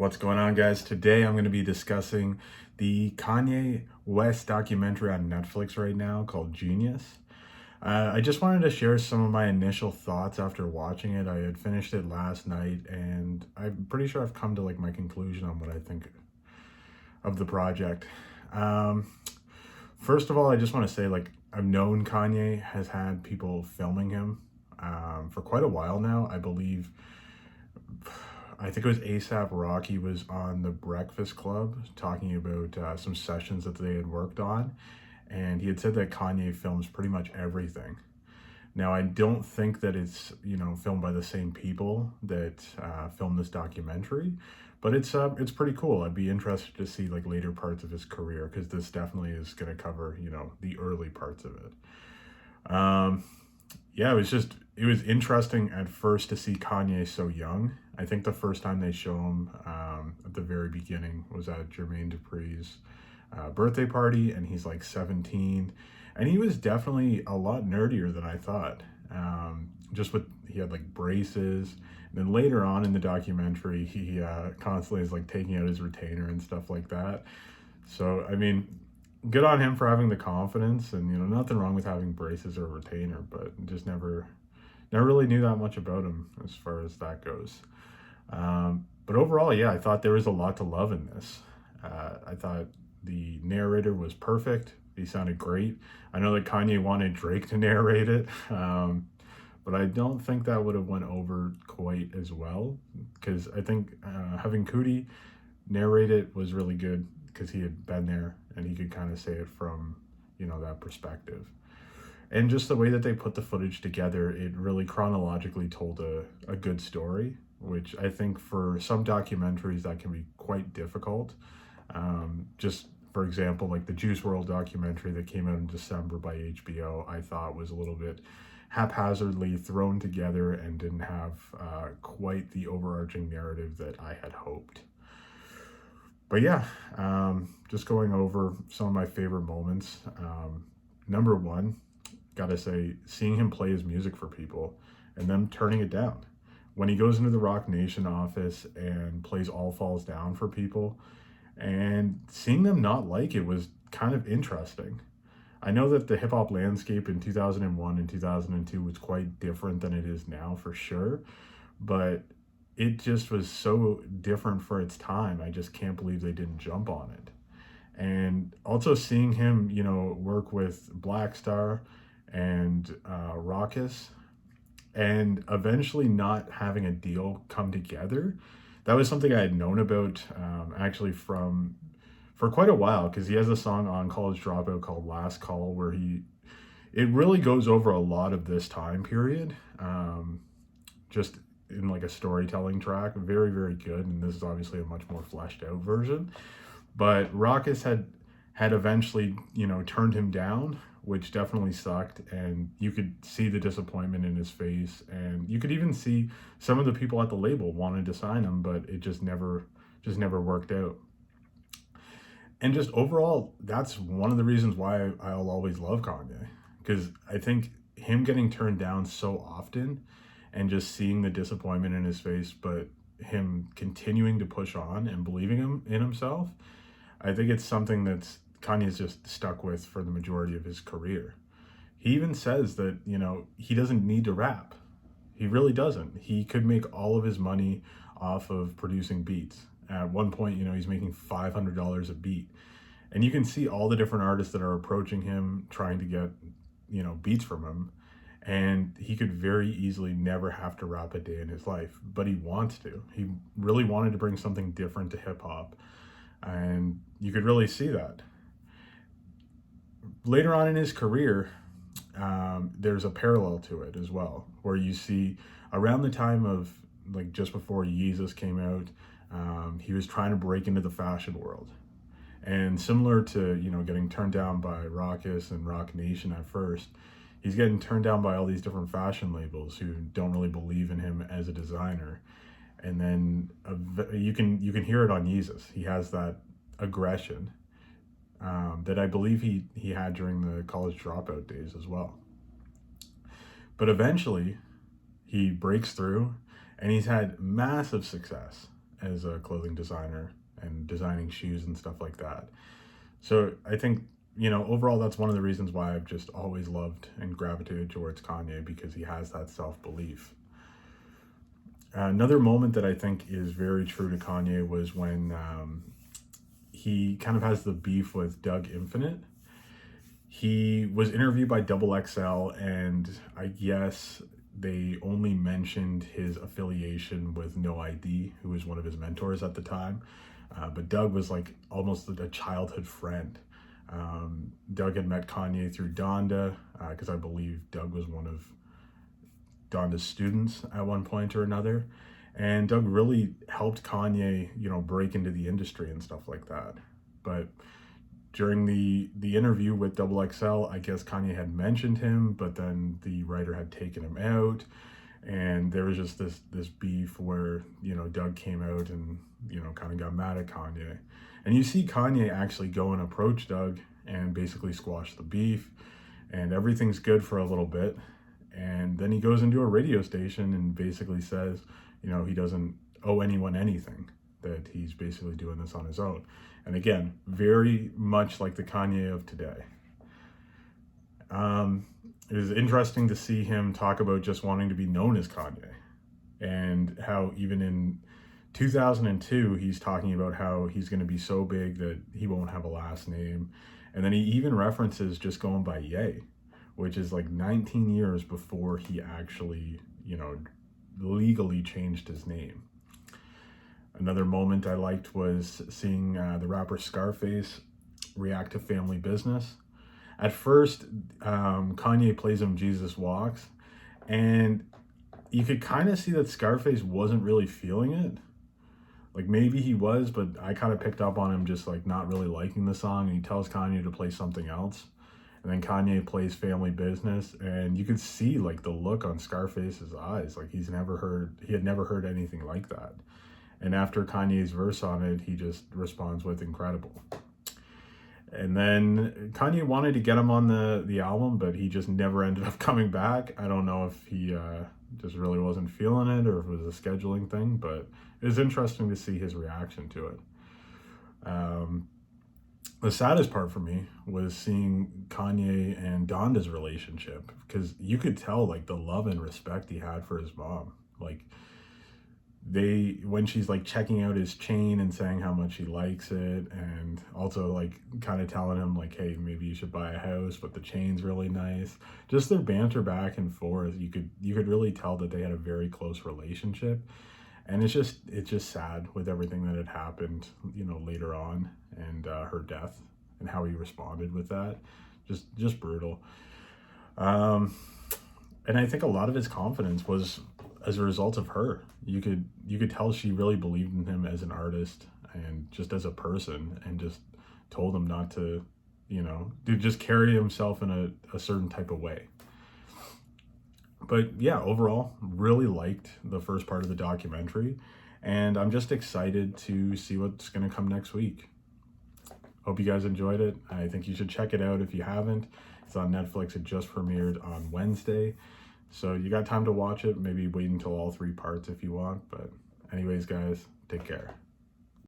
What's going on, guys? Today I'm going to be discussing the Kanye West documentary on Netflix right now called Genius. I just wanted to share some of my initial thoughts after watching it. I had finished it last night, and I'm pretty sure I've come to like my conclusion on what I think of the project. Um, First of all, I just want to say, like, I've known Kanye has had people filming him for quite a while now. I think it was ASAP Rocky was on the Breakfast Club talking about some sessions that they had worked on, and he had said that Kanye films pretty much everything. Now, I don't think that it's filmed by the same people that filmed this documentary, but it's pretty cool. I'd be interested to see like later parts of his career because this definitely is going to cover the early parts of it. Yeah, it was interesting at first to see Kanye so young. I think the first time they show him at the very beginning was at Jermaine Dupri's birthday party, and he's like 17, and he was definitely a lot nerdier than I thought. He had like braces, and then later on in the documentary, he constantly is like taking out his retainer and stuff like that. So I mean, good on him for having the confidence, and nothing wrong with having braces or a retainer, but just never really knew that much about him as far as that goes. But overall, yeah, I thought there was a lot to love in this. I thought the narrator was perfect. He sounded great. I know that Kanye wanted Drake to narrate it, but I don't think that would have went over quite as well, because I think having Cootie narrate it was really good because he had been there and he could kind of say it from that perspective. And just the way that they put the footage together, it really chronologically told a good story, which I think for some documentaries that can be quite difficult. Just for example, like the Juice World documentary that came out in December by HBO, I thought was a little bit haphazardly thrown together and didn't have quite the overarching narrative that I had hoped. But yeah, just going over some of my favorite moments. Number one, gotta say, seeing him play his music for people and them turning it down. When he goes into the Rock Nation office and plays All Falls Down for people, and seeing them not like it was kind of interesting. I know that the hip hop landscape in 2001 and 2002 was quite different than it is now, for sure, but it just was so different for its time. I just can't believe they didn't jump on it. And also seeing him, work with Black Star and Raucus, and eventually not having a deal come together. That was something I had known about actually for quite a while, because he has a song on College Dropout called Last Call where it really goes over a lot of this time period, just in like a storytelling track. Very, very good. And this is obviously a much more fleshed out version. But Raucus had eventually, turned him down, which definitely sucked. And you could see the disappointment in his face. And you could even see some of the people at the label wanted to sign him, but it just never worked out. And just overall, that's one of the reasons why I'll always love Kanye. Because I think him getting turned down so often and just seeing the disappointment in his face, but him continuing to push on and believing in himself, I think it's something that's Kanye's just stuck with for the majority of his career. He even says that, he doesn't need to rap. He really doesn't. He could make all of his money off of producing beats. At one point, he's making $500 a beat. And you can see all the different artists that are approaching him, trying to get, beats from him. And he could very easily never have to rap a day in his life, but he wants to. He really wanted to bring something different to hip hop. And you could really see that. Later on in his career, there's a parallel to it as well, where you see around the time of, like, just before Yeezus came out, he was trying to break into the fashion world. And similar to, getting turned down by Raucus and Rock Nation at first, he's getting turned down by all these different fashion labels who don't really believe in him as a designer. And then you can hear it on Yeezus. He has that aggression that I believe he had during the College Dropout days as well. But eventually, he breaks through, and he's had massive success. as a clothing designer and designing shoes and stuff like that. So I think, overall, that's one of the reasons why I've just always loved and gravitated towards Kanye, because he has that self-belief. Another moment that I think is very true to Kanye was when he kind of has the beef with Doug Infinite. He was interviewed by XXL, and I guess they only mentioned his affiliation with No ID, who was one of his mentors at the time. But Doug was like almost a childhood friend. Doug had met Kanye through Donda, because I believe Doug was one of Donda's students at one point or another. And Doug really helped Kanye, break into the industry and stuff like that. But during the interview with XXL, I guess Kanye had mentioned him, but then the writer had taken him out. And there was just this beef where, Doug came out and, kind of got mad at Kanye. And you see Kanye actually go and approach Doug and basically squash the beef. And everything's good for a little bit. And then he goes into a radio station and basically says, he doesn't owe anyone anything, that he's basically doing this on his own. And again, very much like the Kanye of today. It was interesting to see him talk about just wanting to be known as Kanye, and how even in 2002, he's talking about how he's going to be so big that he won't have a last name. And then he even references just going by Ye, which is like 19 years before he actually, legally changed his name. Another moment I liked was seeing the rapper Scarface react to Family Business. At first, Kanye plays him Jesus Walks, and you could kind of see that Scarface wasn't really feeling it. Like, maybe he was, but I kind of picked up on him just like not really liking the song, and he tells Kanye to play something else. And then Kanye plays Family Business, and you could see like the look on Scarface's eyes, like he had never heard anything like that. And after Kanye's verse on it, he just responds with incredible. And then Kanye wanted to get him on the album, but he just never ended up coming back. I don't know if he just really wasn't feeling it, or if it was a scheduling thing, but it was interesting to see his reaction to it. The saddest part for me was seeing Kanye and Donda's relationship, because you could tell like the love and respect he had for his mom. Like, when she's like checking out his chain and saying how much he likes it, and also like kind of telling him like, hey, maybe you should buy a house, but the chain's really nice. Just their banter back and forth, you could really tell that they had a very close relationship. And it's just sad with everything that had happened, later on, and her death and how he responded with that. Just brutal. And I think a lot of his confidence was as a result of her. You could tell she really believed in him as an artist and just as a person, and just told him not to, to just carry himself in a certain type of way. But yeah, overall, really liked the first part of the documentary, and I'm just excited to see what's going to come next week. Hope you guys enjoyed it. I think you should check it out if you haven't. It's on Netflix. It just premiered on Wednesday. So you got time to watch it. Maybe wait until all 3 parts if you want. But anyways, guys, take care.